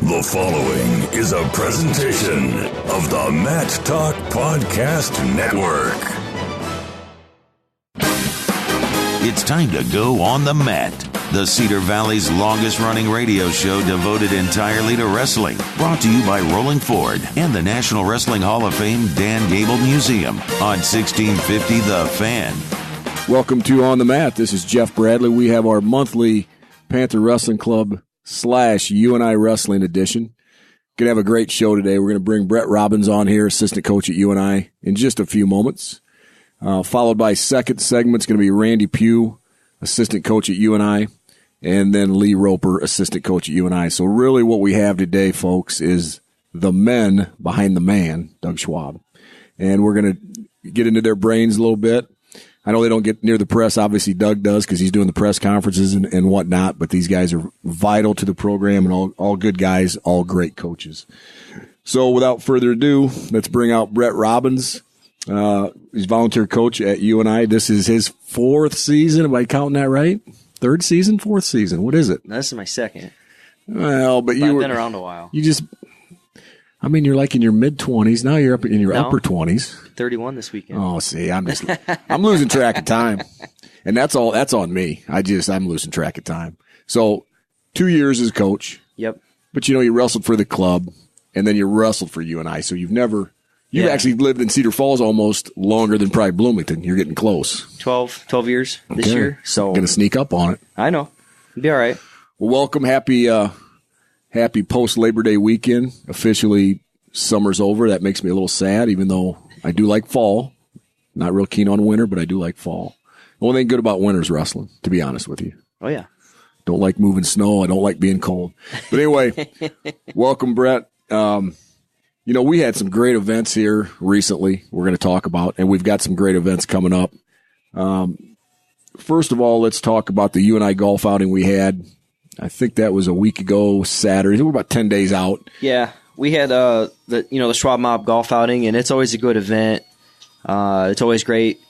The following is a presentation of the Mat Talk Podcast Network. It's time to go on the mat. The Cedar Valley's longest-running radio show devoted entirely to wrestling. Brought to you by Rolling Ford and the National Wrestling Hall of Fame Dan Gable Museum on 1650 The Fan. Welcome to On the Mat. This is Jeff Bradley. We have our monthly Panther Wrestling Club / UNI Wrestling edition. Going to have a great show today. We're going to bring Brett Robbins on here, assistant coach at UNI, in just a few moments. Followed by second segment, it's going to be Randy Pugh, assistant coach at UNI, and then Lee Roper, assistant coach at UNI. So really what we have today, folks, is the men behind the man, Doug Schwab. And we're going to get into their brains a little bit. I know they don't get near the press. Obviously, Doug does because he's doing the press conferences and whatnot. But these guys are vital to the program and all good guys, all great coaches. So without further ado, let's bring out Brett Robbins. He's volunteer coach at UNI. This is his fourth season. Am I counting that right? Third season? Fourth season? What is it? No, this is my second. Well, but I've been around a while. You're like in your mid-20s. Now you're up in your upper 20s. 31 this weekend. Oh, see, I'm losing track of time. And that's on me. I'm losing track of time. So 2 years as coach. Yep. But you wrestled for the club and then you wrestled for UNI. So you've actually lived in Cedar Falls almost longer than probably Bloomington. You're getting close. 12 years this year. So going to sneak up on it. I know. It'll be all right. Well, welcome. Happy post-Labor Day weekend. Officially, summer's over. That makes me a little sad, even though I do like fall. Not real keen on winter, but I do like fall. The only thing good about winter is wrestling, to be honest with you. Oh, yeah. Don't like moving snow. I don't like being cold. But anyway, welcome, Brett. We had some great events here recently we're going to talk about, and we've got some great events coming up. First of all, let's talk about the UNI golf outing we had. I think that was a week ago, Saturday. We're about 10 days out. Yeah, we had the Schwab Mob golf outing, and it's always a good event. It's always great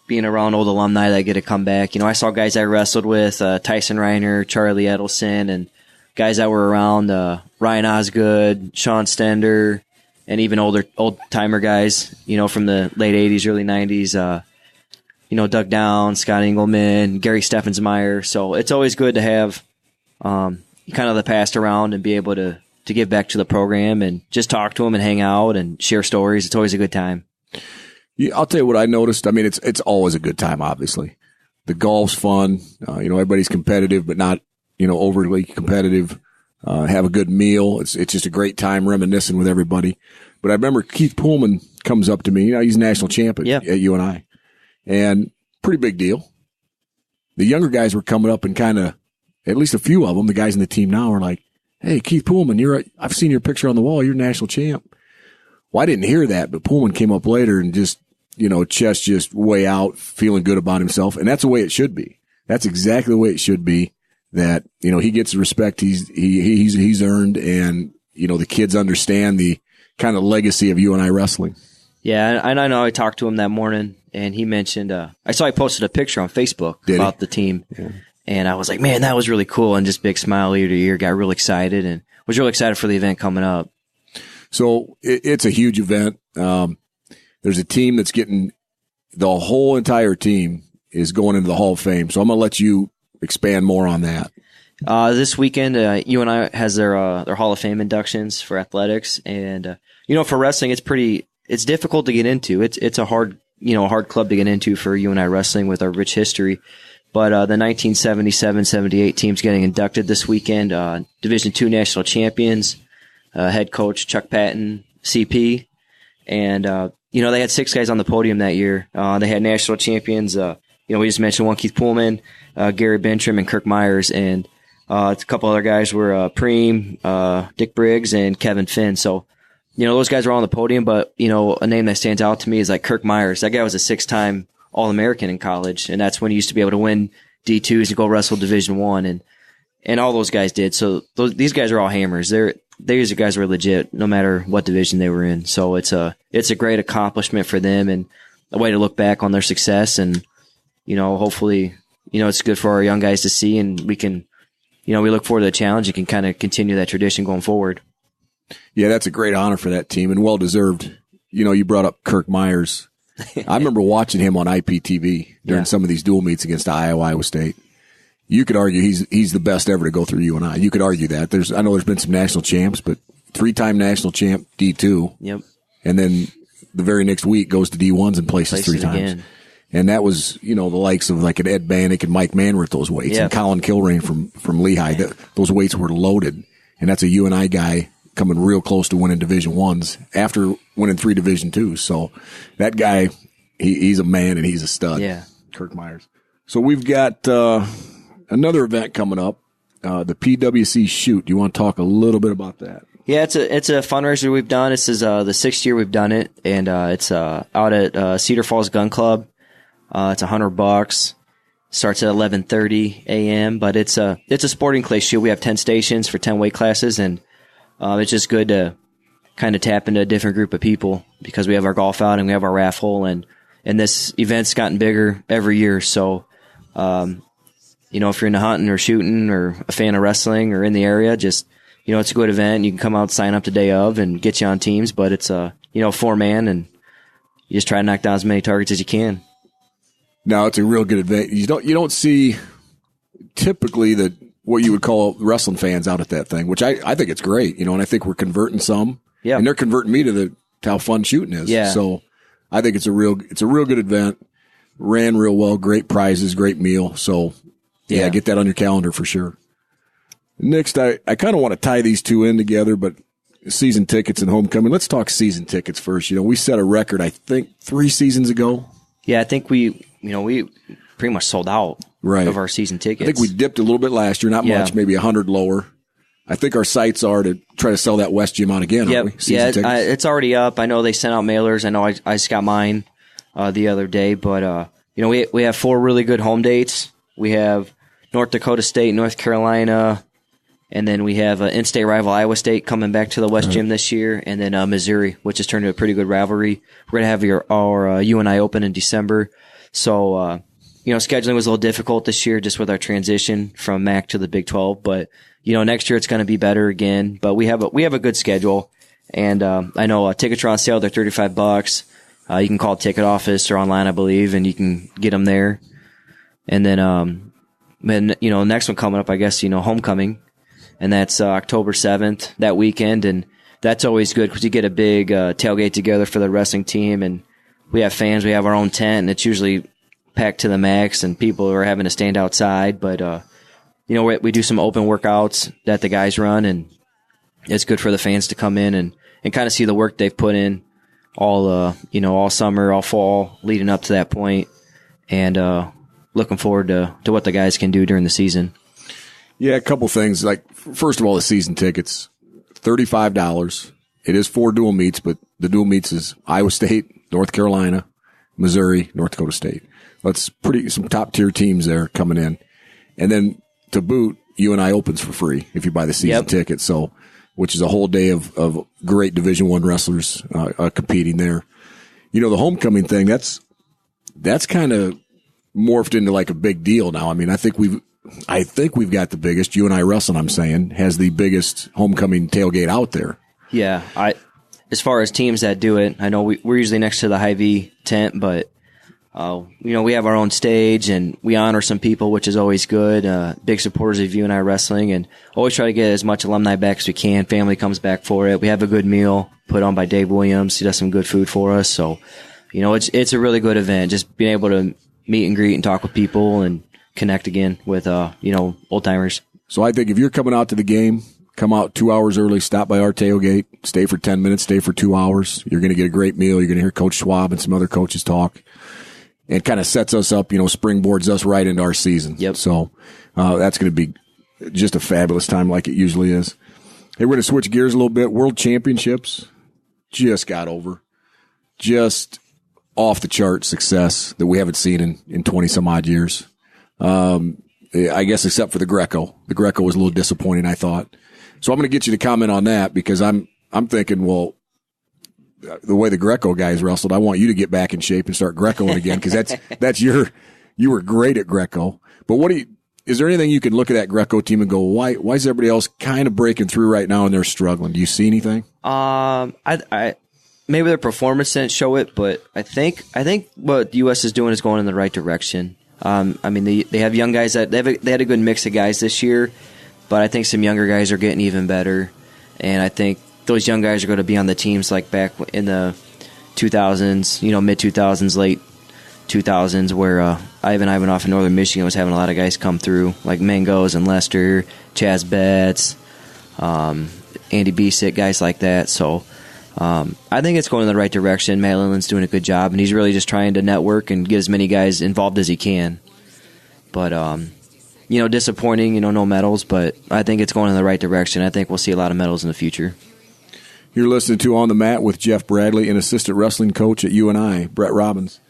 being around old alumni that get to come back. I saw guys I wrestled with, Tyson Reiner, Charlie Edelson, and guys that were around, Ryan Osgood, Sean Stender, and even old-timer guys, from the late 80s, early 90s, Doug Downs, Scott Engelman, Gary Steffensmeyer. So it's always good to have kind of the past around and be able to give back to the program and just talk to them and hang out and share stories. It's always a good time. Yeah, I'll tell you what I noticed. I mean, it's always a good time, obviously. The golf's fun. Everybody's competitive, but not, overly competitive. Have a good meal. It's just a great time reminiscing with everybody. But I remember Keith Pullman comes up to me. He's national champion at UNI. And pretty big deal. The younger guys were coming up and kind of, at least a few of them, the guys in the team now are like, "Hey, Keith Pullman, I've seen your picture on the wall. You're national champ." Well, I didn't hear that, but Pullman came up later and just, chest just way out, feeling good about himself. And that's the way it should be. That's exactly the way it should be. That, he gets the respect he's earned, and, the kids understand the kind of legacy of UNI wrestling. Yeah, and I know I talked to him that morning, and he mentioned, I saw he posted a picture on Facebook about the team. Yeah. And I was like, man, that was really cool. And just big smile ear to ear, got real excited and was really excited for the event coming up. So it's a huge event. There's a team that's getting, the whole entire team is going into the Hall of Fame. So I'm going to let you expand more on that. This weekend, UNI has their Hall of Fame inductions for athletics. And, for wrestling, it's difficult to get into. It's a hard club to get into for UNI wrestling with our rich history. But the 1977-78 team's getting inducted this weekend. Division II national champions, head coach Chuck Patton, CP. And, they had 6 guys on the podium that year. They had national champions. We just mentioned one, Keith Pullman, Gary Bentrim, and Kirk Myers. And a couple other guys were Preem, Dick Briggs, and Kevin Finn. So, those guys were on the podium. But, a name that stands out to me is like Kirk Myers. That guy was a 6-time All-American in college, and that's when he used to be able to win D2s and go wrestle Division I, and all those guys did. So these guys are all hammers. These guys were legit, no matter what division they were in. So it's a great accomplishment for them and a way to look back on their success. And hopefully, it's good for our young guys to see, and we can we look forward to the challenge and can kind of continue that tradition going forward. Yeah, that's a great honor for that team and well deserved. You brought up Kirk Myers. I remember watching him on IPTV during some of these dual meets against Iowa State. You could argue he's the best ever to go through UNI. You could argue that. I know there's been some national champs, but 3-time national champ D2. Yep. And then the very next week goes to D1s and places 3 times. Again. And that was, the likes of like an Ed Bannick and Mike Mann were at those weights. Yep. And Colin Kilrain from Lehigh. Those weights were loaded. And that's a UNI guy coming real close to winning Division I's after winning 3 Division IIs. So that guy, he's a man and he's a stud. Yeah. Kirk Myers. So we've got another event coming up, the PWC Shoot. Do you want to talk a little bit about that? Yeah, it's a fundraiser we've done. This is the 6th year we've done it, and it's out at Cedar Falls Gun Club. It's $100. Starts at 11:30 a.m. But it's a sporting clay shoot. We have 10 stations for 10 weight classes, and it's just good to kind of tap into a different group of people because we have our golf out and we have our raffle, and this event's gotten bigger every year. So, if you're into hunting or shooting or a fan of wrestling or in the area, just it's a good event. You can come out, sign up the day of, and get you on teams. But it's 4-man, and you just try to knock down as many targets as you can. No, it's a real good event. You don't see typically what you would call wrestling fans out at that thing, which I think it's great. And I think we're converting some. Yeah. And they're converting me to how fun shooting is. Yeah. So I think it's a real good event. Ran real well, great prizes, great meal. So yeah, get that on your calendar for sure. Next, I kind of want to tie these two in together, but season tickets and homecoming. Let's talk season tickets first. We set a record, I think, 3 seasons ago. Yeah, I think we pretty much sold out of our season tickets. I think we dipped a little bit last year, not much, maybe 100 lower. I think our sights are to try to sell that West Gym out again, aren't we? Season tickets. It's already up. I know they sent out mailers. I know I just got mine the other day, but we have 4 really good home dates. We have North Dakota State, North Carolina, and then we have in-state rival Iowa State coming back to the West Gym this year, and then Missouri, which has turned into a pretty good rivalry. We're going to have our UNI Open in December. So, scheduling was a little difficult this year just with our transition from MAC to the Big 12. But, next year it's going to be better again. But we have a good schedule. And I know tickets are on sale. They're $35. You can call the ticket office or online, I believe, and you can get them there. And then, next one coming up, I guess, homecoming. And that's October 7th, that weekend. And that's always good because you get a big tailgate together for the wrestling team. And we have fans. We have our own tent, and it's usually packed to the max, and people are having to stand outside. But, we do some open workouts that the guys run, and it's good for the fans to come in and kind of see the work they've put in all summer, all fall, leading up to that point. And looking forward to what the guys can do during the season. Yeah, a couple things. Like, first of all, the season tickets, $35. It is 4 dual meets, but the dual meets is Iowa State, North Carolina, Missouri, North Dakota State. That's some top tier teams there coming in. And then to boot, UNI opens for free if you buy the season ticket. So, which is a whole day of great Division I wrestlers competing there. The homecoming thing, that's kind of morphed into like a big deal now. I mean, I think we've got the biggest. UNI Wrestling, I'm saying, has the biggest homecoming tailgate out there. Yeah, as far as teams that do it, I know we're usually next to the Hy-Vee tent, but we have our own stage and we honor some people, which is always good. Big supporters of UNI Wrestling, and always try to get as much alumni back as we can. Family comes back for it. We have a good meal put on by Dave Williams. He does some good food for us. So, it's a really good event. Just being able to meet and greet and talk with people and connect again with, old timers. So I think if you're coming out to the game, come out 2 hours early, stop by our tailgate, stay for 10 minutes, stay for 2 hours. You're going to get a great meal. You're going to hear Coach Schwab and some other coaches talk. It kind of sets us up, springboards us right into our season. Yep. So that's going to be just a fabulous time like it usually is. Hey, we're going to switch gears a little bit. World Championships just got over. Just off the chart success that we haven't seen in 20 some odd years. I guess except for the Greco. The Greco was a little disappointing, I thought. So I'm going to get you to comment on that because I'm thinking, well, the way the Greco guys wrestled, I want you to get back in shape and start Grecoing again because you were great at Greco. But is there anything you can look at that Greco team and go, why is everybody else kind of breaking through right now and they're struggling? Do you see anything? I maybe their performance didn't show it, but I think what the U.S. is doing is going in the right direction. I mean, they have young guys that they had a good mix of guys this year, but I think some younger guys are getting even better, and I think those young guys are going to be on the teams like back in the 2000s, mid 2000s, late 2000s, where Ivan Ivanov in Northern Michigan was having a lot of guys come through, like Mangos and Lester, Chaz Betts, Andy Bisick, guys like that. So I think it's going in the right direction. Matt Lindland's doing a good job, and he's really just trying to network and get as many guys involved as he can. But, disappointing, no medals, but I think it's going in the right direction. I think we'll see a lot of medals in the future. You're listening to On the Mat with Jeff Bradley and assistant wrestling coach at UNI, Brett Robbins.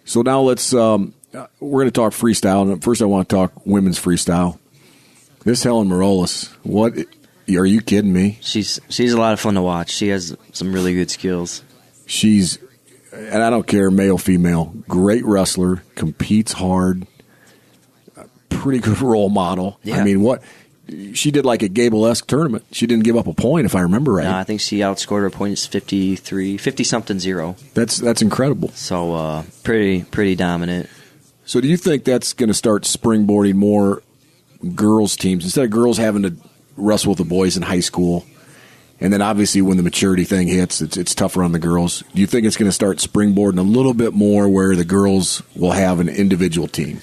So now we're going to talk freestyle. And first I want to talk women's freestyle. This Helen Morales, what, are you kidding me? She's a lot of fun to watch. She has some really good skills. And I don't care, male, female, great wrestler, competes hard, pretty good role model. Yeah. I mean, she did like a Gable-esque tournament. She didn't give up a point, if I remember right. No, I think she outscored her points 50-something-0. That's incredible. So pretty dominant. So do you think that's going to start springboarding more girls teams instead of girls having to wrestle with the boys in high school? And then obviously when the maturity thing hits, it's tougher on the girls. Do you think it's going to start springboarding a little bit more where the girls will have an individual team?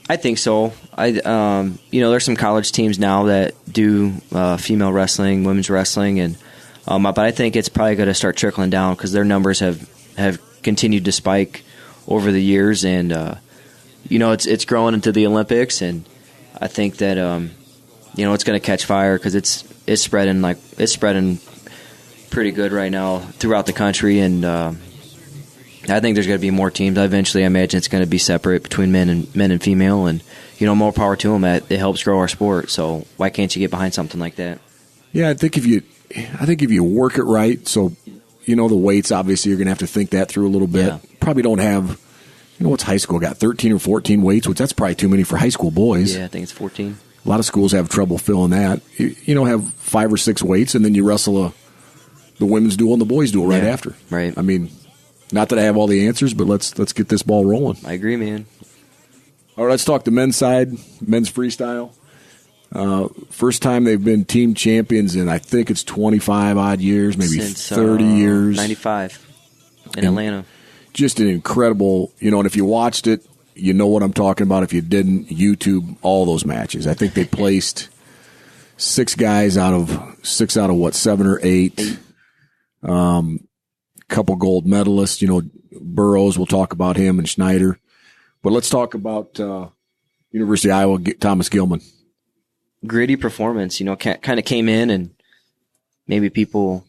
I think so. There's some college teams now that do female wrestling, women's wrestling, and but I think it's probably going to start trickling down because their numbers have continued to spike over the years, and it's growing into the Olympics, and I think that it's going to catch fire because it's spreading pretty good right now throughout the country, and I think there's going to be more teams. Eventually, I imagine it's going to be separate between men and female, and more power to them. It helps grow our sport. So why can't you get behind something like that? Yeah, I think if you work it right, so the weights. Obviously, you're going to have to think that through a little bit. Yeah. Probably don't have. What's high school got 13 or 14 weights, which that's probably too many for high school boys. Yeah, I think it's 14. A lot of schools have trouble filling that. Have 5 or 6 weights, and then you wrestle the women's duel and the boys duel right after. Right. I mean. Not that I have all the answers, but let's get this ball rolling. I agree, man. All right, let's talk the men's side, men's freestyle. First time they've been team champions in, I think it's 25-odd years, maybe since 30 years. 95 in Atlanta. Just an incredible, and if you watched it, you know what I'm talking about. If you didn't, YouTube all those matches. I think they placed 6 guys out of what, 7 or 8. Couple gold medalists, Burroughs, we'll talk about him, and Schneider. But let's talk about University of Iowa, Thomas Gilman. Gritty performance, kind of came in and maybe people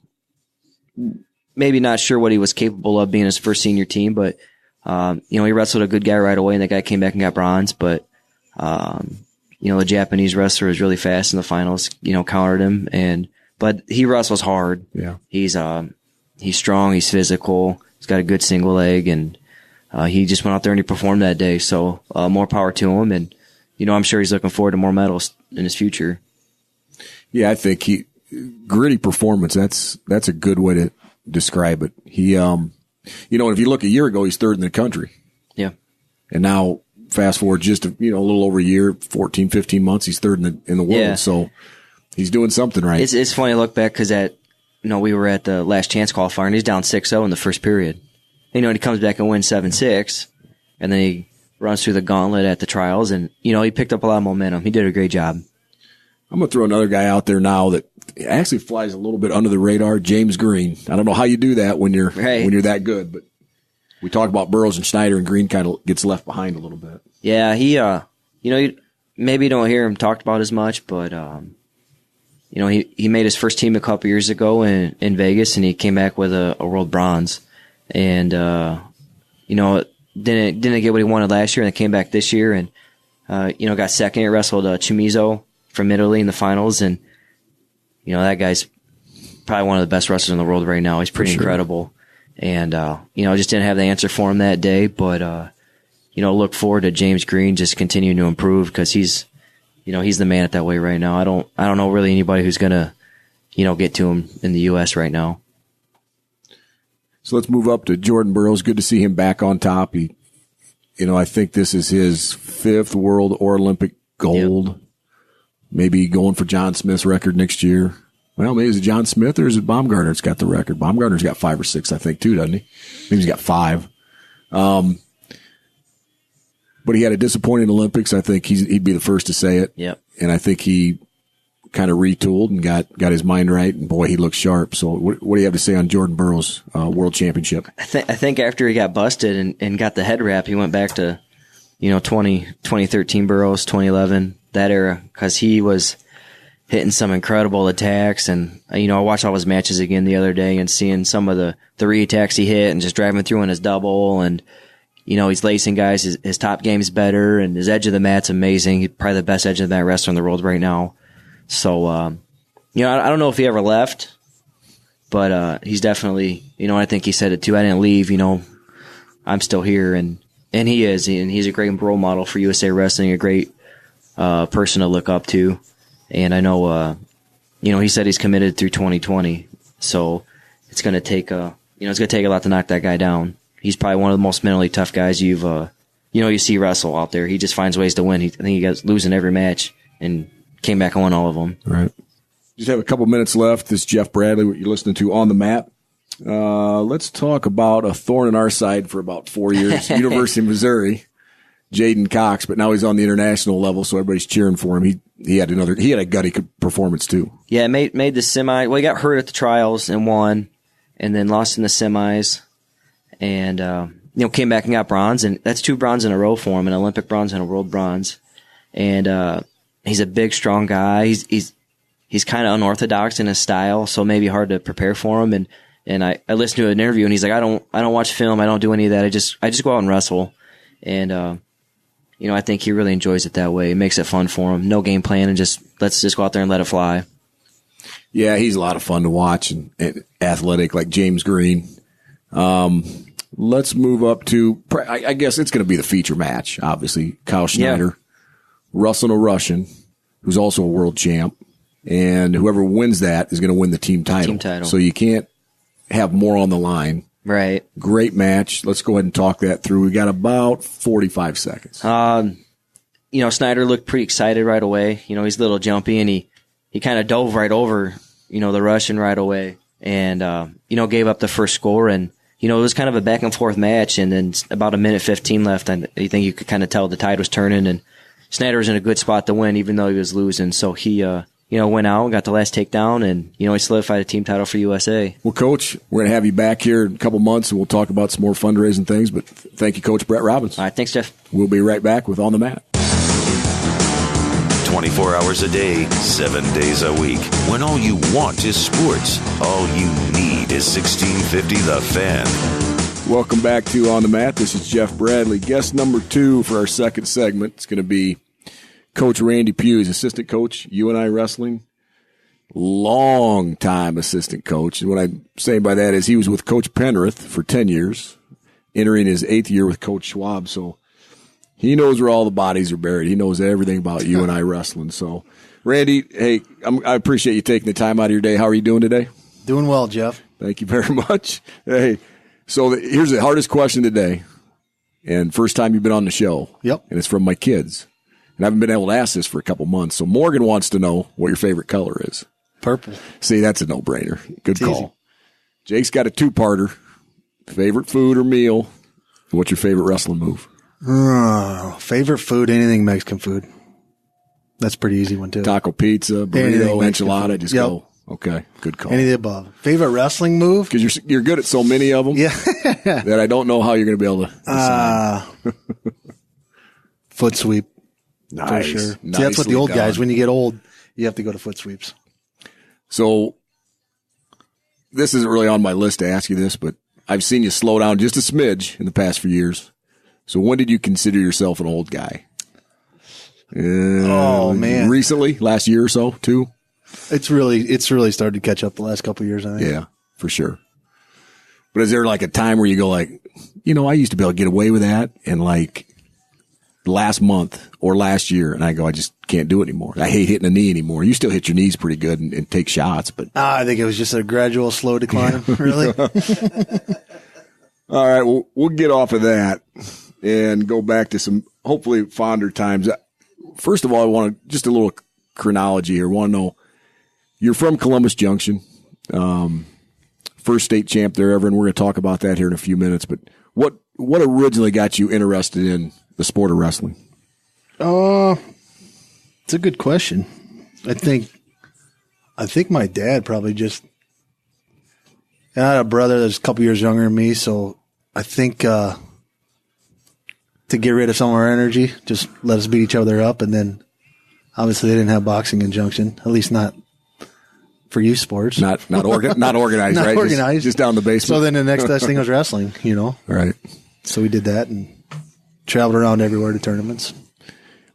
not sure what he was capable of being his first senior team, but he wrestled a good guy right away, and that guy came back and got bronze. But the Japanese wrestler was really fast in the finals, countered him, but he wrestles hard. Yeah, He's strong, he's physical, he's got a good single leg, and he just went out there and he performed that day. So more power to him, and I'm sure he's looking forward to more medals in his future. Yeah, I think gritty performance. That's a good way to describe it. He, and if you look a year ago, he's 3rd in the country. Yeah, and now fast forward just a little over a year, 14, 15 months, he's 3rd in the world. Yeah. So he's doing something right. It's funny to look back because we were at the last chance qualifier, and he's down 6-0 in the first period. And he comes back and wins 7-6, and then he runs through the gauntlet at the trials, and, he picked up a lot of momentum. He did a great job. I'm going to throw another guy out there now that actually flies a little bit under the radar, James Green. I don't know how you do that when you're that good, but we talk about Burroughs and Schneider, and Green kind of gets left behind a little bit. Yeah, he, maybe you don't hear him talked about as much, but, he made his first team a couple years ago in Vegas, and he came back with a world bronze, and didn't get what he wanted last year, and then came back this year, and got second. He wrestled Chimizo from Italy in the finals, and that guy's probably one of the best wrestlers in the world right now. He's pretty incredible, and just didn't have the answer for him that day, but look forward to James Green just continuing to improve because he's he's the man at that weight right now. I don't know really anybody who's gonna, get to him in the U.S. right now. So let's move up to Jordan Burroughs. Good to see him back on top. I think this is his 5th world or Olympic gold. Yep. Maybe going for John Smith's record next year. Well, maybe is it John Smith or is it Baumgartner that's got the record? Baumgartner's got 5 or 6, I think, too, doesn't he? Maybe he's got 5. But he had a disappointing Olympics. I think he'd be the first to say it. Yep. And I think he kind of retooled and got his mind right. And boy, he looks sharp. So what do you have to say on Jordan Burroughs' world championship? I think after he got busted and got the head wrap, he went back to, 2013 Burroughs, 2011, that era, because he was hitting some incredible attacks. And, I watched all his matches again the other day and seeing some of the re-attacks he hit and just driving through on his double. And, he's lacing guys. His top game's better and his edge of the mat's amazing. He's probably the best edge of the mat wrestler in the world right now. So, I don't know if he ever left, but he's definitely, I think he said it too. I didn't leave, I'm still here. And he is. And he's a great role model for USA Wrestling, a great person to look up to. And I know, he said he's committed through 2020. So it's going to take a lot to knock that guy down. He's probably one of the most mentally tough guys you see wrestle out there. He just finds ways to win. I think he got losing every match and came back and won all of them. Right. Just have a couple minutes left. This is Jeff Bradley, what you're listening to On the Mat. Let's talk about a thorn in our side for about 4 years. University of Missouri, Jaden Cox, but now he's on the international level, so everybody's cheering for him. He had a gutty performance too. Yeah, made the semi. Well, he got hurt at the trials and won, and then lost in the semis, and came back and got bronze, and that's 2 bronze in a row for him, an Olympic bronze and a world bronze, and he's a big, strong guy. He's kind of unorthodox in his style, so maybe hard to prepare for him. And I listened to an interview, and he's like, I don't watch film, I don't do any of that. I just go out and wrestle, and I think he really enjoys it that way. It makes it fun for him. No game plan, and let's just go out there and let it fly. Yeah, he's a lot of fun to watch and athletic, like James Green. Let's move up to, I guess it's going to be the feature match. Obviously, Kyle Schneider. Yeah. Wrestling a Russian, who's also a world champ, and whoever wins that is going to win the team title. So you can't have more on the line. Right. Great match. Let's go ahead and talk that through. We got about 45 seconds. Snyder looked pretty excited right away. He's a little jumpy, and he kind of dove right over, the Russian right away, and gave up the first score. And it was kind of a back and forth match, and then about 1:15 left, and I think you could kind of tell the tide was turning, and Snyder was in a good spot to win, even though he was losing. So he, went out and got the last takedown, and, he solidified a team title for USA. Well, Coach, we're going to have you back here in a couple months, and we'll talk about some more fundraising things. But thank you, Coach Brett Robbins. All right, thanks, Jeff. We'll be right back with On the Mat. 24 hours a day, 7 days a week. When all you want is sports, all you need is 1650 The Fan. Welcome back to On the Mat. This is Jeff Bradley. Guest number 2 for our second segment. It's going to be Coach Randy Pugh. He's assistant coach, UNI Wrestling. Long-time assistant coach. And what I'm saying by that is he was with Coach Penrith for 10 years, entering his 8th year with Coach Schwab. So he knows where all the bodies are buried. He knows everything about UNI Wrestling. So, Randy, hey, I appreciate you taking the time out of your day. How are you doing today? Doing well, Jeff. Thank you very much. Hey, so here's the hardest question today, and first time you've been on the show. Yep. And it's from my kids. And I haven't been able to ask this for a couple months. So Morgan wants to know what your favorite color is. Purple. See, that's a no-brainer. Good call. Easy. Jake's got a 2-parter. Favorite food or meal? What's your favorite wrestling move? Favorite food, anything Mexican food. That's a pretty easy one, too. Taco pizza, burrito, enchilada, just go. Okay, good call. Any of the above. Favorite wrestling move? Because you're good at so many of them that I don't know how you're going to be able to decide. Foot sweep. Nice. For sure. See, that's what the old guys, when you get old, you have to go to foot sweeps. So this isn't really on my list to ask you this, but I've seen you slow down just a smidge in the past few years. So when did you consider yourself an old guy? Oh, man. Recently? Last year or so, too? It's really started to catch up the last couple of years, I think. Yeah, for sure. But is there like a time where you go like, I used to be able to get away with that, and like last month or last year, and I go, I just can't do it anymore. I hate hitting a knee anymore. You still hit your knees pretty good and take shots, but I think it was just a gradual, slow decline. Really. All right, well, we'll get off of that and go back to some hopefully fonder times. First of all, I want to just a little chronology here. I want to know, you're from Columbus Junction, first state champ there ever, and we're going to talk about that here in a few minutes. But what originally got you interested in the sport of wrestling? It's a good question. I think my dad probably just. I had a brother that's a couple years younger than me, so I think to get rid of some of our energy, just let us beat each other up, and then obviously they didn't have boxing in Junction, at least not for youth sports. Not organized, Not right? organized. Just down the basement. So then the next best thing was wrestling, Right. So we did that and traveled around everywhere to tournaments.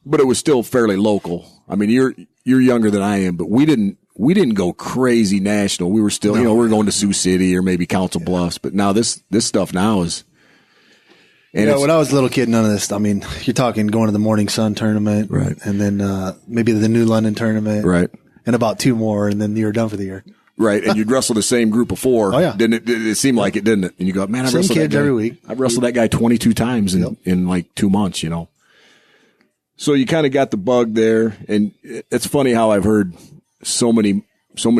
But it was still fairly local. I mean, you're younger than I am, but we didn't go crazy national. We were still, we were going to Sioux City or maybe Council Bluffs. But now this stuff now is. And when I was a little kid, none of this. I mean, you're talking going to the Morning Sun tournament, right? And then maybe the New London tournament, right? And about 2 more, and then you're done for the year, right? And you'd wrestle the same group of 4. Oh yeah, didn't it? It seemed like it, didn't it? And you go, man, I wrestled that guy every week. I wrestled that guy 22 times in like 2 months, So you kind of got the bug there, and it's funny how I've heard so many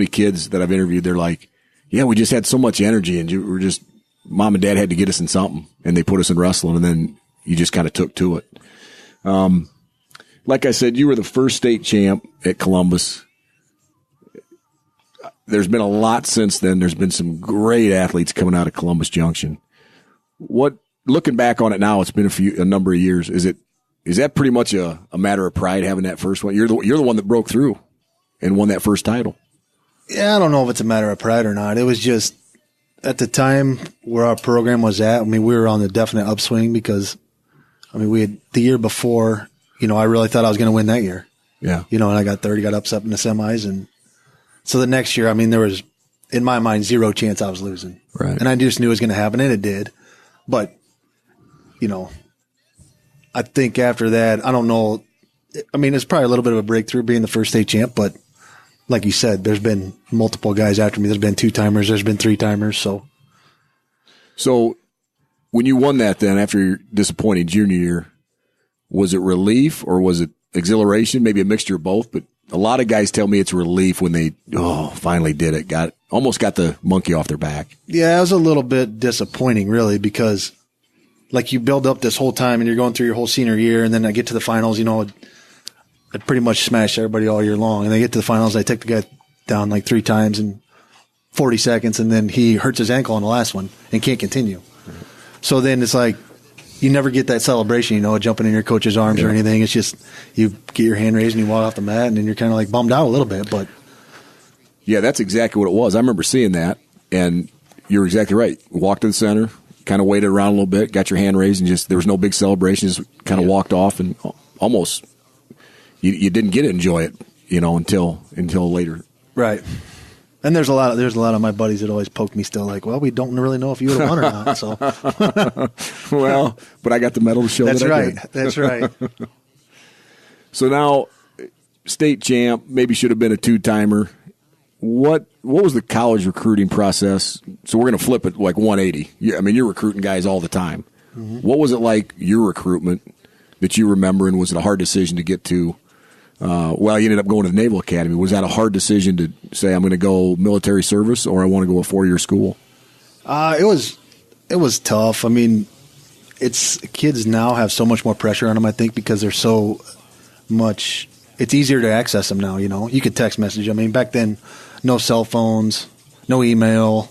kids that I've interviewed. They're like, "Yeah, we just had so much energy, and we're just mom and dad had to get us in something, and they put us in wrestling, and then you just kind of took to it." Like I said, you were the first state champ at Columbus. There's been a lot since then. There's been some great athletes coming out of Columbus Junction. Looking back on it now, it's been a number of years. Is that pretty much a matter of pride having that first one? You're the one that broke through and won that first title. Yeah, I don't know if it's a matter of pride or not. It was just at the time where our program was at. I mean, we were on the definite upswing because, we had the year before. I really thought I was going to win that year. Yeah. And I got third, got upset in the semis, and so the next year, there was in my mind 0 chance I was losing. Right. And I just knew it was going to happen, and it did. But I think after that, I don't know. It's probably a little bit of a breakthrough being the first state champ, but like you said, there's been multiple guys after me. There's been 2-timers. There's been 3-timers. So when you won that then after your disappointing junior year, was it relief or was it exhilaration? Maybe a mixture of both, but a lot of guys tell me it's relief when they, finally did it. Almost got the monkey off their back. Yeah, it was a little bit disappointing really because like you build up this whole time and you're going through your whole senior year, and then I get to the finals, I pretty much smashed everybody all year long. And I get to the finals, I take the guy down like 3 times in 40 seconds, and then he hurts his ankle on the last one and can't continue. Mm-hmm. So then it's like you never get that celebration, jumping in your coach's arms or anything. It's just you get your hand raised and you walk off the mat, and then you're kind of like bummed out a little bit. But yeah, that's exactly what it was. I remember seeing that, and you're exactly right. Walked to the center, kind of waited around a little bit, got your hand raised, and just there was no big celebration. Just kind of walked off, and almost you didn't get to enjoy it, until later. Right. And there's a lot of my buddies that always poke me still like, well, we don't really know if you would have won or not. So well, but I got the medal to show that's that I right. did. That's right. So now state champ, maybe should have been a 2-timer. What was the college recruiting process? So we're going to flip it like 180. You're recruiting guys all the time. Mm-hmm. What was it like, your recruitment, that you remember, and was it a hard decision to get to? You ended up going to the Naval Academy. Was that a hard decision to say, I'm going to go military service, or I want to go a 4-year school? It was tough. Kids now have so much more pressure on them, I think, because they're so much. It's easier to access them now. You could text message. Back then, no cell phones, no email.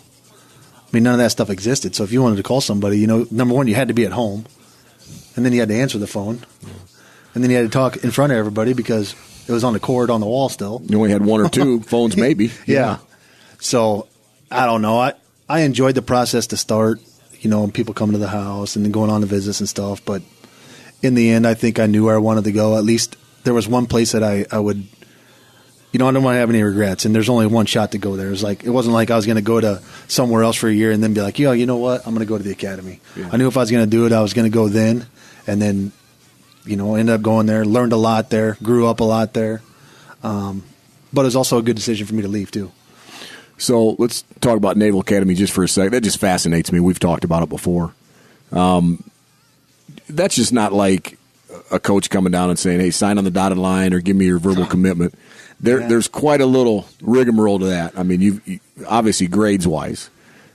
None of that stuff existed. So if you wanted to call somebody, number one, you had to be at home, and then you had to answer the phone. And then you had to talk in front of everybody because it was on the cord on the wall still. You only had 1 or 2 phones maybe. Yeah. So, I don't know. I enjoyed the process to start, and people coming to the house and then going on to visits and stuff. But in the end, I think I knew where I wanted to go. At least there was one place that I would, I don't want to have any regrets. And there's only one shot to go there. It wasn't like I was going to go to somewhere else for a year and then be like, you know what? I'm going to go to the academy. Yeah. I knew if I was going to do it, I was going to go then. And then ended up going there, learned a lot there, grew up a lot there. But it was also a good decision for me to leave too. So let's talk about Naval Academy just for a second. That just fascinates me. We've talked about it before. That's just not like a coach coming down and saying, hey, sign on the dotted line or give me your verbal commitment. There's quite a little rigmarole to that. I mean, you obviously grades-wise.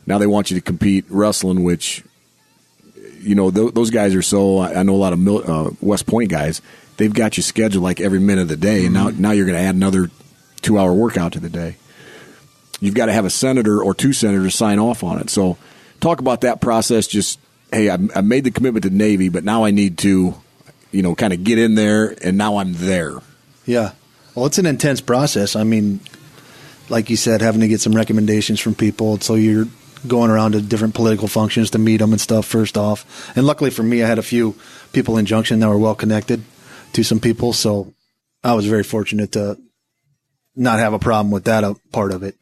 Now they want you to compete wrestling, which, those guys are so – I know a lot of West Point guys. They've got you scheduled like every minute of the day, and now you're going to add another 2-hour workout to the day. You've got to have a senator or two senators sign off on it. So talk about that process. Just, hey, I made the commitment to Navy, but now I need to, kind of get in there, and now I'm there. Yeah. Well, it's an intense process. I mean, like you said, having to get some recommendations from people. So you're going around to different political functions to meet them and stuff first off. And luckily for me, I had a few people in Junction that were well connected to some people. So I was very fortunate to not have a problem with that part of it.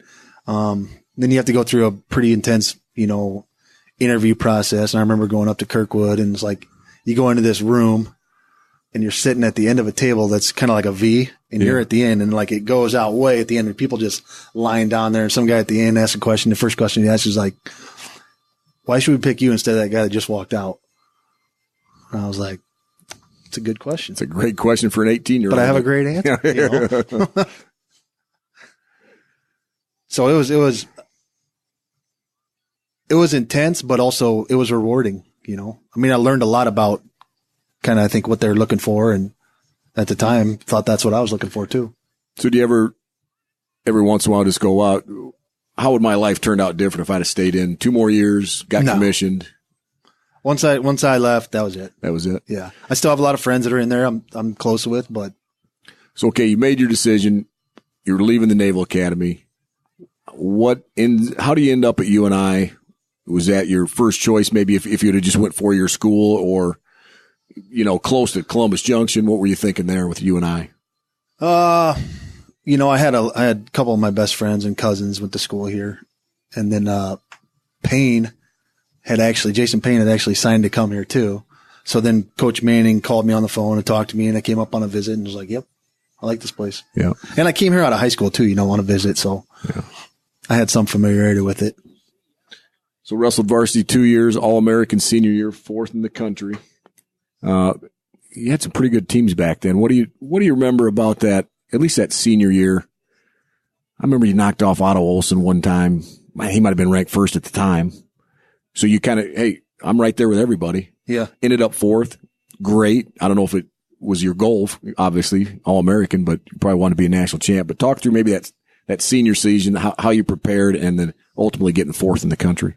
Then you have to go through a pretty intense, interview process. And I remember going up to Kirkwood, and it's like you go into this room and you're sitting at the end of a table that's kind of like a V, and you're at the end, and like it goes out way at the end, and people just lying down there. And some guy at the end asks a question. The first question he asks is like, why should we pick you instead of that guy that just walked out? And I was like, it's a good question. It's a great question for an 18-year-old. But I have a great answer. So it was intense, but also it was rewarding. I mean, I learned a lot about kind of, I think, what they're looking for, and at the time thought that's what I was looking for too. So do you ever, every once in a while, just go out? How would my life turn out different if I'd have stayed in 2 more years, got commissioned? Once I left, that was it. That was it. Yeah, I still have a lot of friends that are in there. I'm close with, but so okay, you made your decision. You're leaving the Naval Academy. How do you end up at UNI? Was that your first choice? Maybe if you'd have just went 4-year school, or close to Columbus Junction, what were you thinking there with UNI? I had a couple of my best friends and cousins went to school here, and then Jason Payne had actually signed to come here too. So then Coach Manning called me on the phone and talked to me, and I came up on a visit and was like, "Yep, I like this place." Yeah, and I came here out of high school too, on a visit, so I had some familiarity with it. So wrestled varsity 2 years, All-American senior year, 4th in the country. You had some pretty good teams back then. What do you remember about that? At least that senior year. I remember you knocked off Otto Olson one time. He might have been ranked first at the time. So you kind of, hey, I'm right there with everybody. Yeah. Ended up 4th. Great. I don't know if it was your goal, obviously, All-American, but you probably want to be a national champ. But talk through maybe that senior season, how you prepared, and then ultimately getting 4th in the country.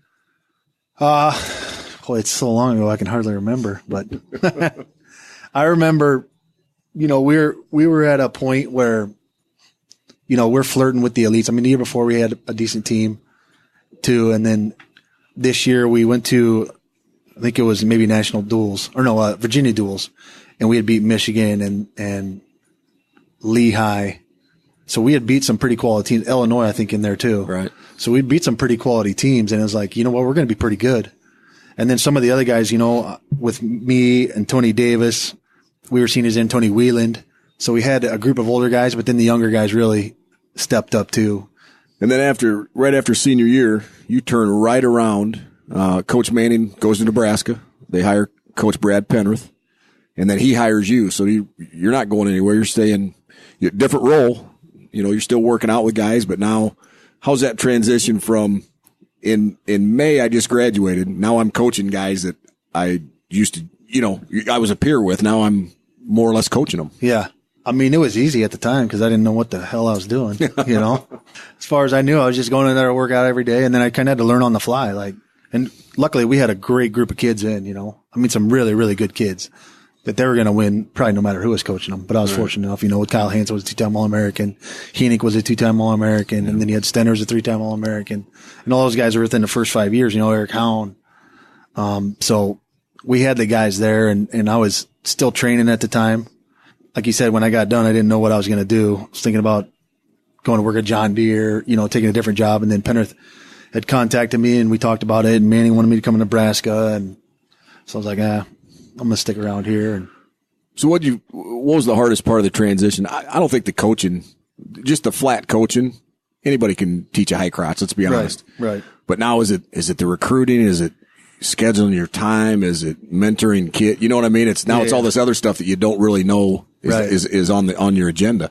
Boy, it's so long ago I can hardly remember, but I remember, we were at a point where, we're flirting with the elites. I mean, the year before we had a decent team too. And then this year we went to, I think it was maybe national duels Virginia duels, and we had beat Michigan and Lehigh. So we had beat some pretty quality teams. Illinois, I think, in there too. Right. So we beat some pretty quality teams, and it was like, we're going to be pretty good. And then some of the other guys, with me and Tony Davis, we were seen as in Tony Wheeland. So we had a group of older guys, but then the younger guys really stepped up too. And then right after senior year, you turn right around. Coach Manning goes to Nebraska. They hire Coach Brad Penrith, and then he hires you. So you're not going anywhere. You're staying, different role. You're still working out with guys, but now how's that transition from in May, I just graduated. Now I'm coaching guys that I used to, I was a peer with. Now I'm more or less coaching them. Yeah. I mean, it was easy at the time because I didn't know what the hell I was doing, As far as I knew, I was just going in there to work out every day, and then I kind of had to learn on the fly. And luckily we had a great group of kids some really, really good kids that they were going to win probably no matter who was coaching them. But I was fortunate enough, with Kyle Hansen was a 2-time All-American. Heenick was a 2-time All-American. And then you had Stenner's a 3-time All-American. And all those guys were within the first 5 years, Eric Hound. So we had the guys there, and I was still training at the time. Like you said, when I got done, I didn't know what I was going to do. I was thinking about going to work at John Deere, taking a different job. And then Penrith had contacted me, and we talked about it, and Manning wanted me to come to Nebraska. And so I was like, I'm going to stick around here. And So what was the hardest part of the transition? I don't think the coaching, just the flat coaching, anybody can teach a high crotch, let's be honest. Right. But now is it the recruiting? Is it scheduling your time? Is it mentoring kid? You know what I mean? It's all this other stuff that you don't really know is on your agenda.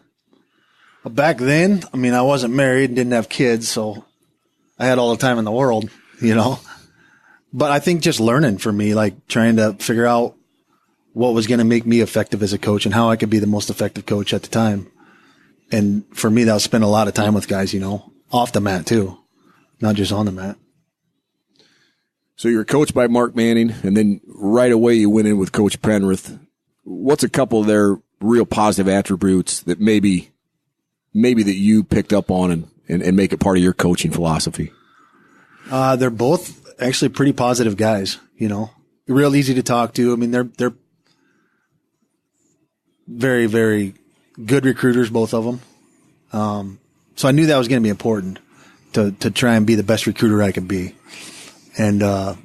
Well, back then, I mean, I wasn't married and didn't have kids, so I had all the time in the world, you know. But I think just learning for me, like trying to figure out what was going to make me effective as a coach and how I could be the most effective coach at the time. And for me, that was spend a lot of time with guys, you know, off the mat too, not just on the mat. So you were coached by Mark Manning, and then right away you went in with Coach Penrith. What's a couple of their real positive attributes that maybe that you picked up on and make it part of your coaching philosophy? They're both actually pretty positive guys, you know, real easy to talk to. I mean, they're very, very good recruiters, both of them. So I knew that was going to be important to try and be the best recruiter I could be. And I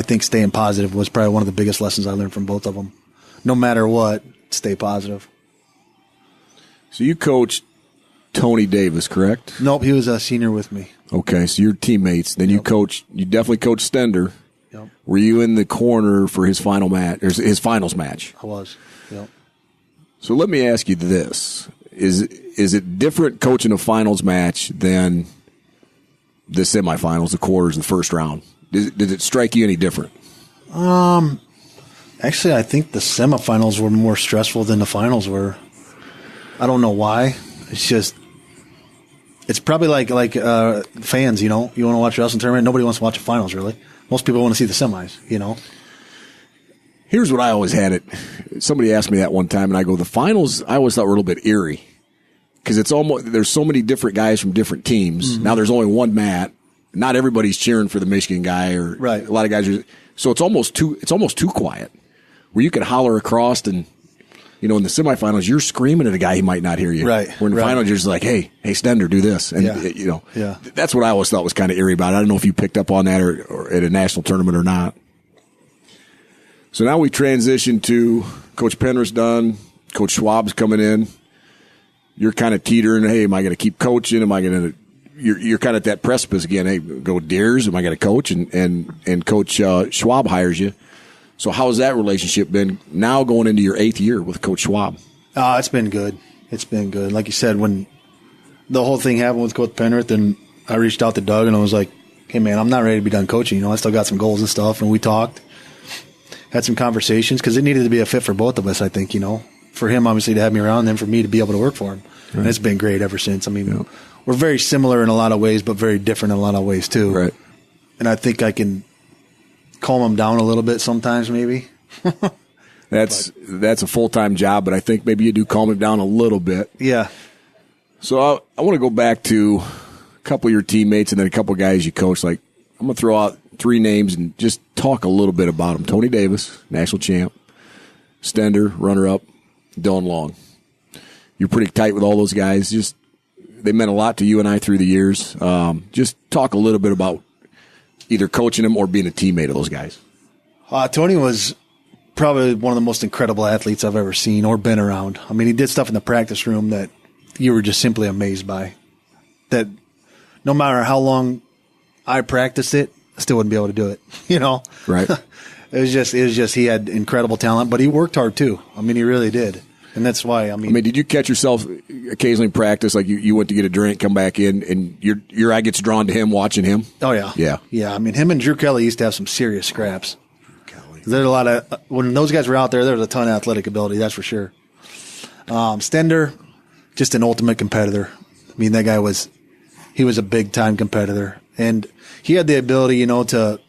think staying positive was probably one of the biggest lessons I learned from both of them. No matter what, stay positive. So you coached Tony Davis, correct? Nope, he was a senior with me. Okay, so you're teammates. Then you definitely coached Stender. Yep. Were you in the corner for his final match, or his finals match? I was. Yep. So let me ask you this: Is it different coaching a finals match than the semifinals, the quarters, the first round? Did it strike you any different? Actually, I think the semifinals were more stressful than the finals were. I don't know why. It's probably like fans, you know. You want to watch a wrestling tournament, nobody wants to watch the finals, really. Most people want to see the semis, you know. Here's what I always had it. Somebody asked me that one time, and I go, the finals, I always thought were a little bit eerie. Because there's so many different guys from different teams. Mm-hmm. Now there's only one mat. Not everybody's cheering for the Michigan guy, or right. A lot of guys are. So it's almost too quiet. Where you could holler across, and you know, in the semifinals, you're screaming at a guy he might not hear you. Right. Where in the finals, you're just like, hey, Stender, do this, and you know, that's what I always thought was kind of eerie about it. I don't know if you picked up on that or at a national tournament or not. So now we transition to Coach Penrith's done. Coach Schwab's coming in. You're kind of teetering. Hey, am I going to keep coaching? Am I going to? You're kind of at that precipice again. Hey, go Deers. Am I going to coach? And Coach Schwab hires you. So how's that relationship been now going into your 8th year with Coach Schwab? It's been good. It's been good. Like you said, when the whole thing happened with Coach Penrith, and I reached out to Doug and I was like, hey, man, I'm not ready to be done coaching. You know, I still got some goals and stuff. And we talked, had some conversations, because it needed to be a fit for both of us, I think, you know. For him, obviously, to have me around, and then for me to be able to work for him. Right. And it's been great ever since. I mean, we're very similar in a lot of ways, but very different in a lot of ways, too. Right. And I think I can calm him down a little bit sometimes, maybe. That's a full-time job, but I think maybe you do calm him down a little bit. Yeah. So I want to go back to a couple of your teammates and then a couple of guys you coached. Like, I'm going to throw out 3 names and just talk a little bit about them. Tony Davis, national champ. Stender, runner-up. Dylan Long. You're pretty tight with all those guys. Just they meant a lot to you and I through the years. Just talk a little bit about either coaching them or being a teammate of those guys. Tony was probably one of the most incredible athletes I've ever seen or been around. I mean, he did stuff in the practice room that you were just simply amazed by. That no matter how long I practiced it, I still wouldn't be able to do it. You know, right? It was just he had incredible talent, but he worked hard too. I mean, he really did. And that's why, I mean, did you catch yourself occasionally in practice, like you went to get a drink, come back in, and your eye gets drawn to him, watching him? Oh, yeah. Yeah. Yeah, I mean, him and Drew Kelly used to have some serious scraps. There's a lot of, when those guys were out there was a ton of athletic ability, that's for sure. Stender, just an ultimate competitor. I mean, that guy was a big-time competitor. And he had the ability, you know, to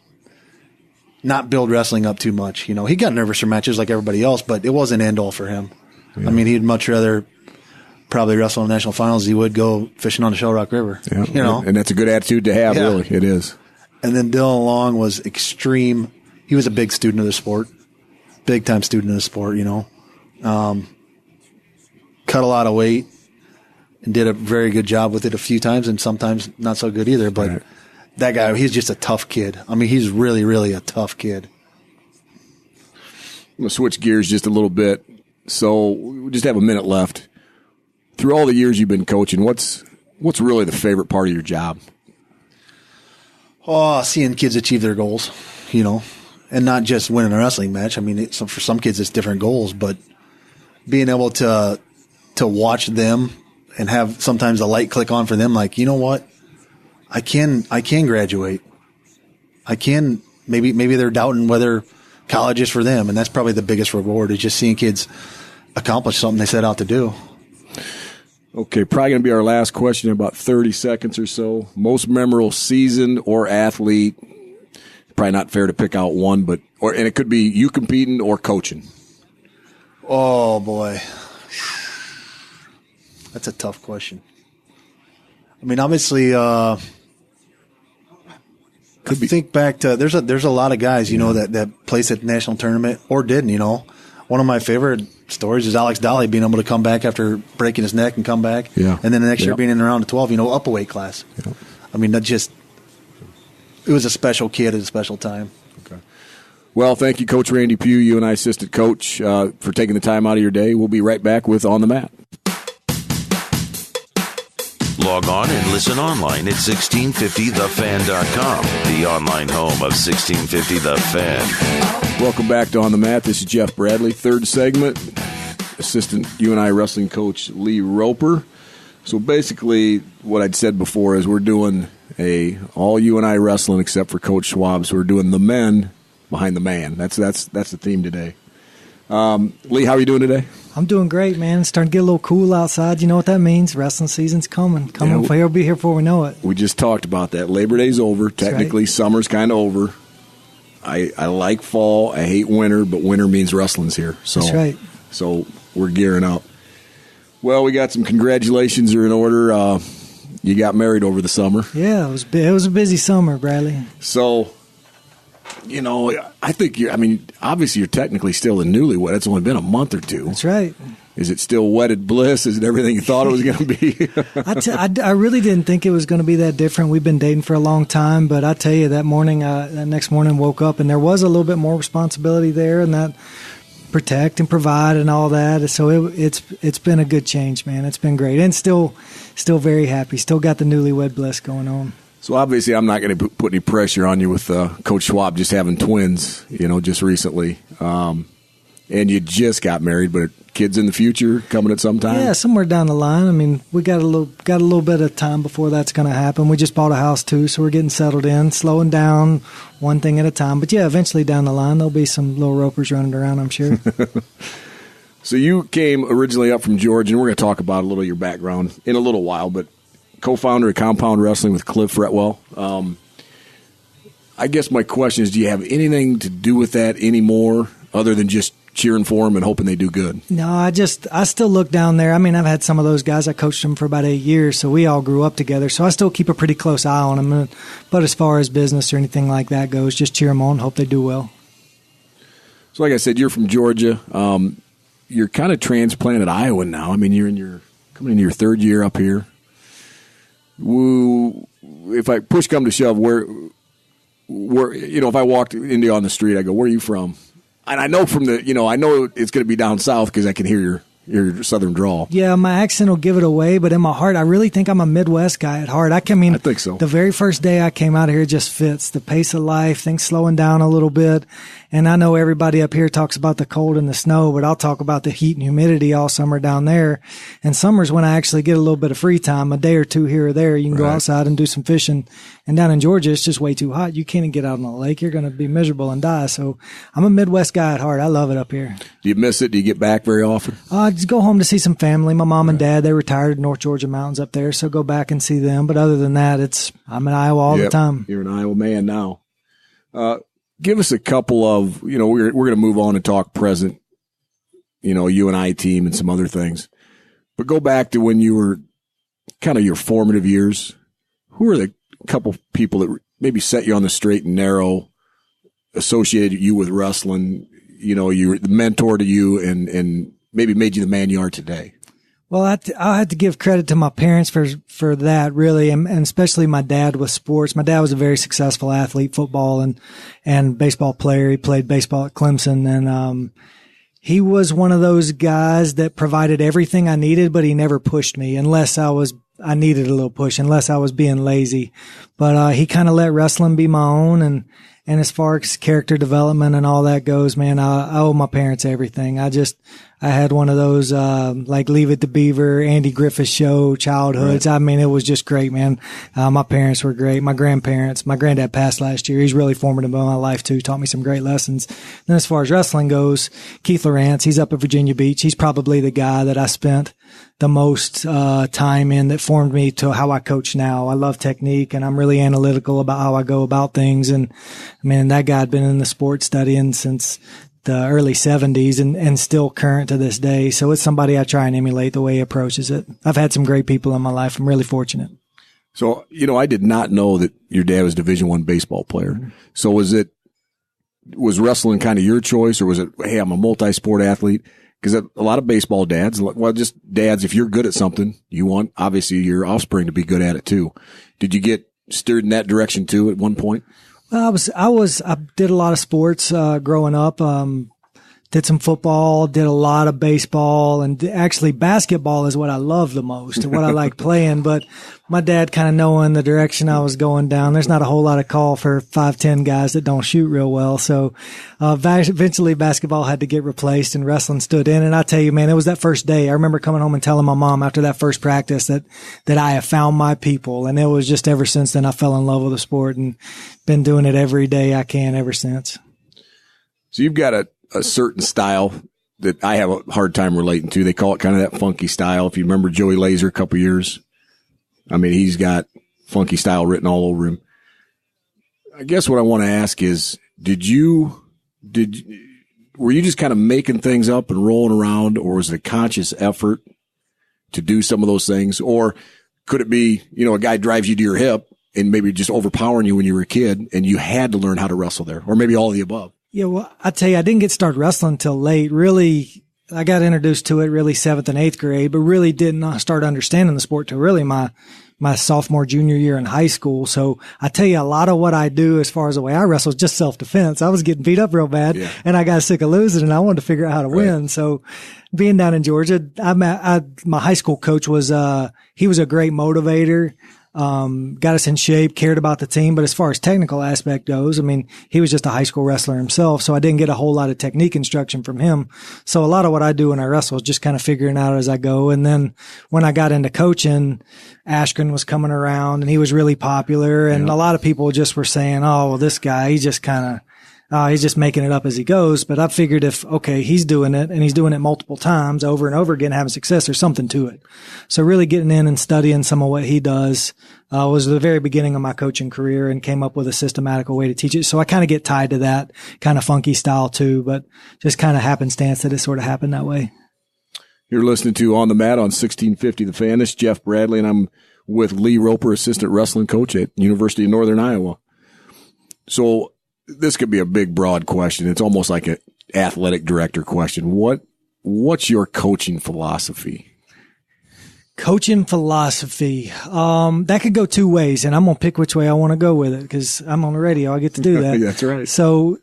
not build wrestling up too much. You know, he got nervous for matches like everybody else, but it wasn't end-all for him. Yeah. I mean, he'd much rather probably wrestle in the national finals as he would go fishing on the Shell Rock River. Yeah. You know? And that's a good attitude to have, really. It is. And then Dylan Long was extreme. He was a big student of the sport. Big-time student of the sport, you know. Cut a lot of weight and did a very good job with it a few times, and sometimes not so good either. But that guy, he's just a tough kid. I mean, he's really, really a tough kid. going to switch gears just a little bit. So we just have a minute left. Through all the years you've been coaching, what's really the favorite part of your job? Oh, seeing kids achieve their goals, and not just winning a wrestling match. I mean, for some kids it's different goals, but being able to watch them and have sometimes the light click on for them, like, you know what, I can graduate. I can. Maybe they're doubting whether college is for them, and that's probably the biggest reward, is just seeing kids accomplish something they set out to do. Okay, probably going to be our last question in about 30 seconds or so. Most memorable season or athlete? Probably not fair to pick out one, and it could be you competing or coaching. Oh, boy. That's a tough question. I mean, obviously, think back to there's a lot of guys, that placed at the national tournament or didn't, One of my favorite stories is Alex Dolly being able to come back after breaking his neck and come back. Yeah. And then the next year being in the round of 12, up a weight class. Yeah. I mean, it was a special kid at a special time. Okay. Well, thank you, Coach Randy Pugh, UNI assistant coach, for taking the time out of your day. We'll be right back with On the Mat. Log on and listen online at 1650thefan.com, the online home of 1650 The Fan. Welcome back to On the Mat. This is Jeff Bradley. Third segment, assistant UNI wrestling coach Lee Roper. So basically what I'd said before is we're doing all UNI wrestling except for Coach Schwab. So we're doing the men behind the man. That's the theme today. Lee, how are you doing today? I'm doing great, man. It's starting to get a little cool outside. You know what that means? Wrestling season's coming. We'll be here before we know it. We just talked about that. Labor Day's over. Technically, summer's kind of over. I like fall. I hate winter, but winter means wrestling's here. So, that's right. So we're gearing up. Well, we got some congratulations are in order. You got married over the summer. Yeah, it was a busy summer, Bradley. So, I think obviously you're technically still a newlywed. It's only been a month or two. That's right. Is it still wedded bliss? Is it everything you thought it was going to be? I really didn't think it was going to be that different. We've been dating for a long time, but I tell you, that next morning, woke up and there was a little bit more responsibility there, and that protect and provide and all that. So it's been a good change, man. It's been great, and still very happy. Still got the newlywed bliss going on. So obviously, I'm not going to put any pressure on you with Coach Schwab just having twins, just recently. And you just got married, but kids in the future coming at some time? Yeah, somewhere down the line. I mean, we got a little bit of time before that's going to happen. We just bought a house too, so we're getting settled in, slowing down one thing at a time. But yeah, eventually down the line, there'll be some little ropers running around, I'm sure. So you came originally up from Georgia, and we're going to talk about a little of your background in a little while, but co-founder of Compound Wrestling with Cliff Fretwell. I guess my question is, do you have anything to do with that anymore other than just cheering for them and hoping they do good? No, I still look down there. I mean, I've had some of those guys. I coached them for about 8 years, so we all grew up together. So I still keep a pretty close eye on them. But as far as business or anything like that goes, just cheer them on, hope they do well. So like I said, you're from Georgia. You're kind of transplanted Iowan now. I mean, you're coming into your third year up here. If I push come to shove, where if I walked into you on the street, I go, "Where are you from?" And I know I know it's going to be down south because I can hear your southern drawl. Yeah, my accent will give it away, but in my heart, I really think I'm a Midwest guy at heart. I think so. The very first day I came out here, it just fits the pace of life, things slowing down a little bit. And I know everybody up here talks about the cold and the snow, but I'll talk about the heat and humidity all summer down there. And summer's when I actually get a little bit of free time, a day or two here or there. You can go outside and do some fishing. And down in Georgia, it's just way too hot. You can't even get out on the lake. You're going to be miserable and die. So I'm a Midwest guy at heart. I love it up here. Do you miss it? Do you get back very often? I just go home to see some family. My mom and dad, they retired in North Georgia mountains up there, so go back and see them. But other than that, I'm in Iowa all the time. You're an Iowa man now. Give us a couple of, we're going to move on and talk present, UNI team and some other things. But go back to when you were kind of your formative years. Who are the couple people that maybe set you on the straight and narrow, associated you with wrestling, you were the mentor to you and maybe made you the man you are today? Well, I had to give credit to my parents for that, really, and especially my dad with sports. My dad was a very successful athlete, football and baseball player. He played baseball at Clemson, and he was one of those guys that provided everything I needed, but he never pushed me unless I needed a little push, unless I was being lazy. But he kind of let wrestling be my own, and as far as character development and all that goes, man, I owe my parents everything. I had one of those, like Leave It to Beaver, Andy Griffith Show childhoods. Right. I mean, it was just great, man. My parents were great. My granddad passed last year. He's really formative in my life too. Taught me some great lessons. Then as far as wrestling goes, Keith Lawrence, he's up at Virginia Beach. He's probably the guy that I spent the most, time in that formed me to how I coach now. I love technique and I'm really analytical about how I go about things. And I mean, that guy had been in the sport studying since the early 70s and still current to this day. So it's somebody I try and emulate the way he approaches it. I've had some great people in my life. I'm really fortunate. So, I did not know that your dad was a Division I baseball player. Mm-hmm. So was wrestling kind of your choice, or was it, hey, I'm a multi-sport athlete? Because a lot of baseball dads, well, just dads, if you're good at something, you want obviously your offspring to be good at it too. Did you get steered in that direction too at one point? I did a lot of sports, growing up. Did some football, did a lot of baseball, and actually basketball is what I love the most and what I like playing. But my dad kind of knowing the direction I was going down, there's not a whole lot of call for 5'10" guys that don't shoot real well. So, eventually basketball had to get replaced and wrestling stood in. And I tell you, man, it was that first day. I remember coming home and telling my mom after that first practice that I have found my people. And it was just ever since then I fell in love with the sport and been doing it every day I can ever since. So you've got a certain style that I have a hard time relating to. They call it kind of that funky style. If you remember Joey Laser a couple years, I mean, he's got funky style written all over him. I guess what I want to ask is, were you just kind of making things up and rolling around, or was it a conscious effort to do some of those things? Or could it be, a guy drives you to your hip and maybe just overpowering you when you were a kid and you had to learn how to wrestle there, or maybe all of the above? Yeah, well, I tell you, I didn't get started wrestling until late. Really, I got introduced to it really 7th and 8th grade, but really didn't start understanding the sport till really my sophomore, junior year in high school. So I tell you, a lot of what I do as far as the way I wrestle is just self-defense. I was getting beat up real bad and I got sick of losing and I wanted to figure out how to win. So being down in Georgia, my high school coach was, he was a great motivator. Got us in shape, cared about the team. But as far as technical aspect goes, I mean, he was just a high school wrestler himself. So I didn't get a whole lot of technique instruction from him. So a lot of what I do when I wrestle is just kind of figuring out as I go. And then when I got into coaching, Ashken was coming around and he was really popular. And a lot of people just were saying, oh, well, this guy, he's just kind of, he's just making it up as he goes. But I figured he's doing it and he's doing it multiple times over and over again, having success, there's something to it. So really getting in and studying some of what he does, was the very beginning of my coaching career and came up with a systematical way to teach it. So I kind of get tied to that kind of funky style too, but just kind of happenstance that it sort of happened that way. You're listening to On the Mat on 1650 The Fan. This is Jeff Bradley and I'm with Lee Roper, assistant wrestling coach at University of Northern Iowa. So, this could be a big, broad question. It's almost like an athletic director question. What's your coaching philosophy? Coaching philosophy. That could go two ways, and I'm going to pick which way I want to go with it because I'm on the radio. I get to do that. That's right. So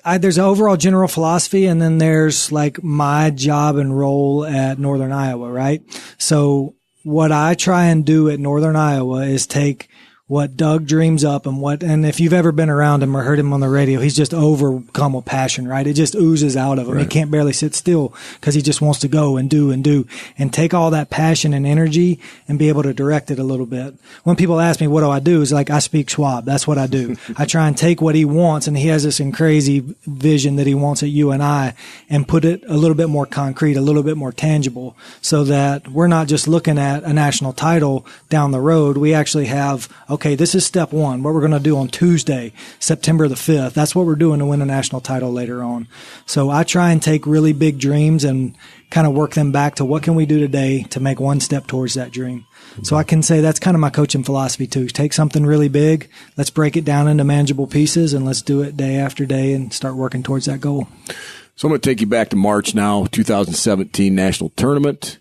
there's an overall general philosophy, and then there's like my job and role at Northern Iowa, right? So what I try and do at Northern Iowa is take what Doug dreams up and if you've ever been around him or heard him on the radio, he's just overcome with passion, right? It just oozes out of him. Right. He can't barely sit still because he just wants to go and do and take all that passion and energy and be able to direct it a little bit. When people ask me, what do I do? It's like, I speak Schwab. That's what I do. I try and take what he wants, and he has this crazy vision that he wants at UNI and put it a little bit more concrete, a little bit more tangible so that we're not just looking at a national title down the road. We actually have, okay, this is step one, what we're going to do on Tuesday, September the 5th. That's what we're doing to win a national title later on. So I try and take really big dreams and kind of work them back to what can we do today to make one step towards that dream. So I can say that's kind of my coaching philosophy too. Take something really big, let's break it down into manageable pieces, and let's do it day after day and start working towards that goal. So I'm going to take you back to March now, 2017 national tournament.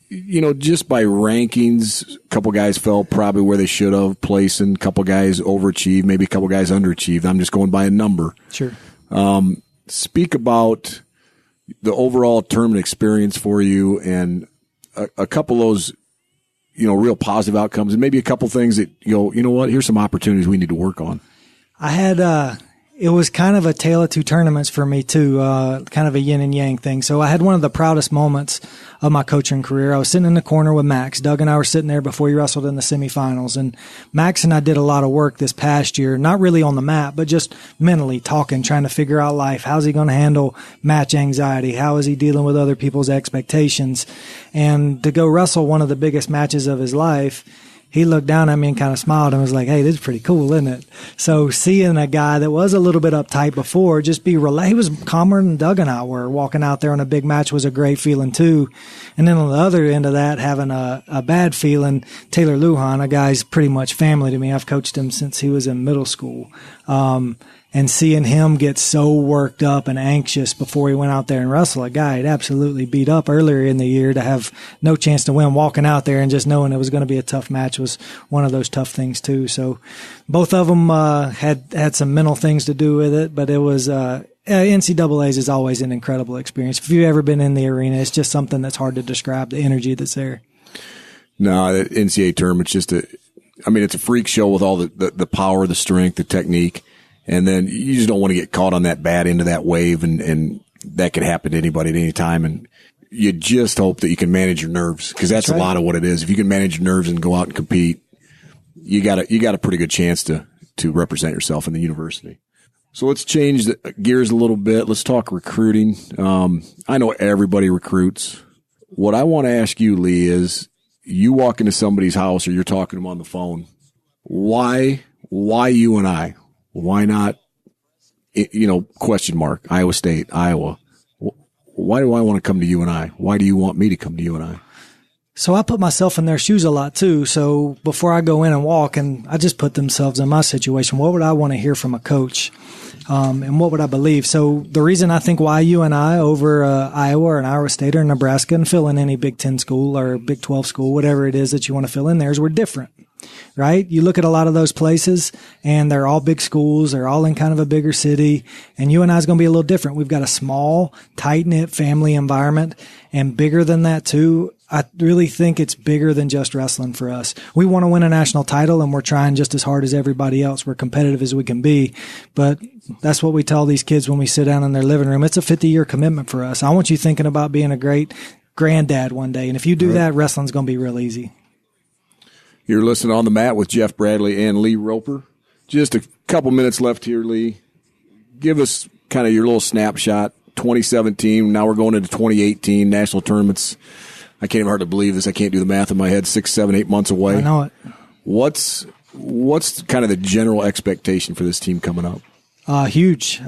Just by rankings, a couple guys fell probably where they should have, placing, a couple guys overachieved, maybe a couple guys underachieved. I'm just going by a number. Sure. Speak about the overall tournament experience for you and a couple of those, real positive outcomes and maybe a couple things that, you know what, here's some opportunities we need to work on. I had, it was kind of a tale of two tournaments for me too, kind of a yin and yang thing. So I had one of the proudest moments of my coaching career. I was sitting in the corner with Max. Doug and I were sitting there before he wrestled in the semifinals. And Max and I did a lot of work this past year, not really on the mat, but just mentally talking, trying to figure out life. How's he going to handle match anxiety? How is he dealing with other people's expectations? And to go wrestle one of the biggest matches of his life, he looked down at me and kind of smiled and was like, hey, this is pretty cool, isn't it? So seeing a guy that was a little bit uptight before just be relaxed, he was calmer than Doug and I were. Walking out there on a big match was a great feeling too. And then on the other end of that, having a bad feeling, Taylor Lujan, a guy's pretty much family to me. I've coached him since he was in middle school. And seeing him get so worked up and anxious before he went out there and wrestled a guy he'd absolutely beat up earlier in the year to have no chance to win, walking out there and just knowing it was going to be a tough match was one of those tough things too. So both of them had some mental things to do with it, but it was NCAA's is always an incredible experience. If you've ever been in the arena, it's just something that's hard to describe, the energy that's there. No, the NCAA tournament's just it's a freak show with all the power, the strength, the technique. And then you just don't want to get caught on that bad end of that wave, and that could happen to anybody at any time. And you just hope that you can manage your nerves, because that's right. A lot of what it is. If you can manage your nerves and go out and compete, you got a pretty good chance to represent yourself in the university. So let's change the gears a little bit. Let's talk recruiting. I know everybody recruits. What I want to ask you, Lee, is you walk into somebody's house or you're talking to them on the phone. Why UNI? Why not, question mark, Iowa State, Iowa? Why do I want to come to UNI? Why do you want me to come to UNI? So I put myself in their shoes a lot too. So before I go in and walk, and I just put themselves in my situation, what would I want to hear from a coach? And what would I believe? So the reason I think why UNI over Iowa or an Iowa State or Nebraska, and fill in any Big 10 school or Big 12 school, whatever it is that you want to fill in there, is we're different. Right? You look at a lot of those places and they're all big schools. They're all in kind of a bigger city, and UNI is going to be a little different. We've got a small, tight knit family environment, and bigger than that too. I really think it's bigger than just wrestling for us. We want to win a national title, and we're trying just as hard as everybody else. We're competitive as we can be, but that's what we tell these kids when we sit down in their living room. It's a 50-year commitment for us. I want you thinking about being a great granddad one day. And if you do that, wrestling's going to be real easy. You're listening On the Mat with Jeff Bradley and Lee Roper. Just a couple minutes left here, Lee. Give us kind of your little snapshot. 2017, now we're going into 2018, national tournaments. I can't even hardly believe this. I can't do the math in my head. 6, 7, 8 months away. I know it. What's kind of the general expectation for this team coming up? Huge.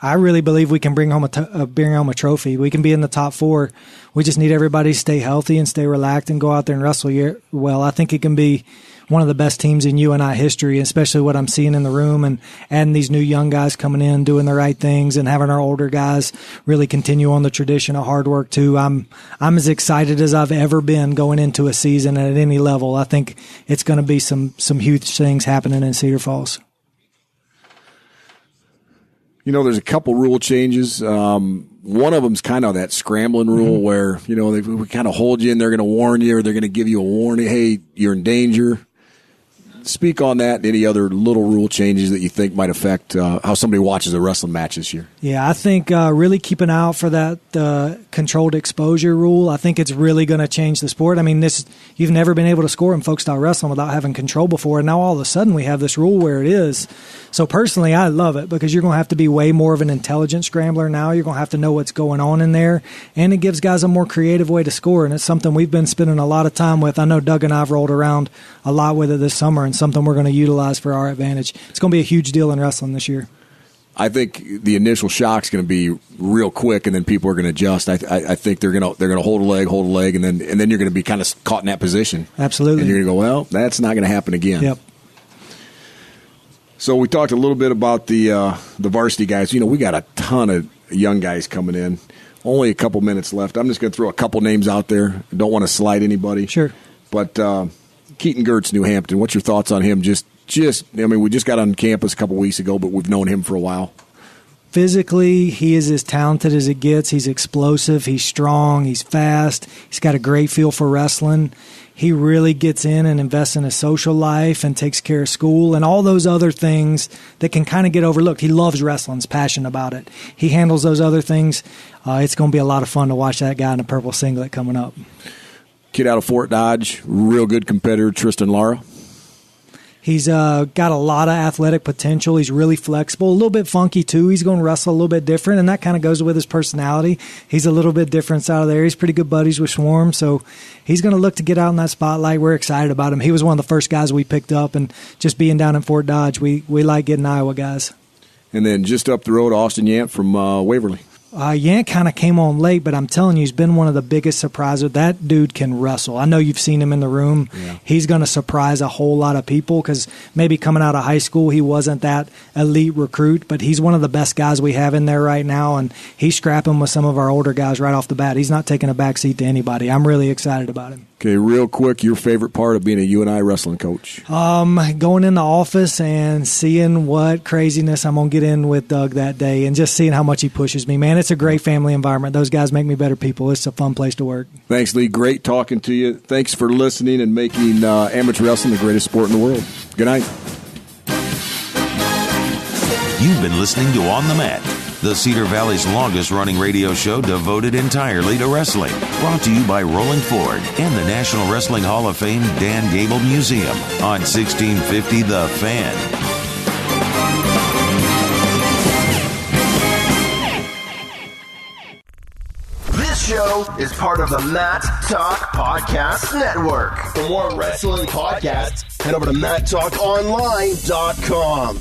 I really believe we can bring home a trophy. We can be in the top 4. We just need everybody to stay healthy and stay relaxed and go out there and wrestle well. I think it can be one of the best teams in UNI history, especially what I'm seeing in the room and adding these new young guys coming in, doing the right things, and having our older guys really continue on the tradition of hard work too. I'm as excited as I've ever been going into a season at any level. I think it's going to be some huge things happening in Cedar Falls. There's a couple rule changes. One of them's kind of that scrambling rule where, we kind of hold you and they're going to warn you, or they're going to give you a warning. Hey, you're in danger. Speak on that and any other little rule changes that you think might affect how somebody watches a wrestling match this year. Yeah, I think really keeping out for that controlled exposure rule. I think it's really going to change the sport. I mean, you've never been able to score in folk style wrestling without having control before, and now all of a sudden we have this rule where it is. So personally, I love it because you're going to have to be way more of an intelligent scrambler now. You're going to have to know what's going on in there, and it gives guys a more creative way to score, and it's something we've been spending a lot of time with. I know Doug and I have rolled around a lot with it this summer, and something we're going to utilize for our advantage. It's going to be a huge deal in wrestling this year. I think the initial shock's going to be real quick, and then people are going to adjust. I think they're going to hold a leg, and then you're going to be kind of caught in that position. Absolutely. And you're going to go, well, that's not going to happen again. Yep. So we talked a little bit about the varsity guys. We got a ton of young guys coming in. only a couple minutes left. I'm just going to throw a couple names out there. I don't want to slide anybody. Sure. But Keaton Gertz, New Hampton, what's your thoughts on him? We just got on campus a couple weeks ago, but we've known him for a while. Physically, he is as talented as it gets. He's explosive. He's strong. He's fast. He's got a great feel for wrestling. He really gets in and invests in his social life and takes care of school and all those other things that can kind of get overlooked. He loves wrestling. He's passionate about it. He handles those other things. It's going to be a lot of fun to watch that guy in a purple singlet coming up. Kid out of Fort Dodge, real good competitor, Tristan Lara. He's got a lot of athletic potential. He's really flexible, a little bit funky too. He's going to wrestle a little bit different, and that kind of goes with his personality. He's a little bit different out of there. He's pretty good buddies with Swarm, so he's going to look to get out in that spotlight. We're excited about him. He was one of the first guys we picked up, and just being down in Fort Dodge, we like getting Iowa guys. And then just up the road, Austin Yant from Waverly. Yant kind of came on late, but I'm telling you, he's been one of the biggest surprises. That dude can wrestle. I know you've seen him in the room. Yeah. He's going to surprise a whole lot of people because maybe coming out of high school, he wasn't that elite recruit, but he's one of the best guys we have in there right now, and he's scrapping with some of our older guys right off the bat. He's not taking a backseat to anybody. I'm really excited about him. Okay, real quick, your favorite part of being a UNI wrestling coach? Going in the office and seeing what craziness I'm going to get in with Doug that day and just seeing how much he pushes me. Man, it's a great family environment. Those guys make me better people. It's a fun place to work. Thanks, Lee. Great talking to you. Thanks for listening and making amateur wrestling the greatest sport in the world. Good night. You've been listening to On the Mat, the Cedar Valley's longest-running radio show devoted entirely to wrestling. Brought to you by Rolling Ford and the National Wrestling Hall of Fame Dan Gable Museum on 1650 The Fan. This show is part of the Mat Talk Podcast Network. For more wrestling podcasts, head over to MatTalkOnline.com.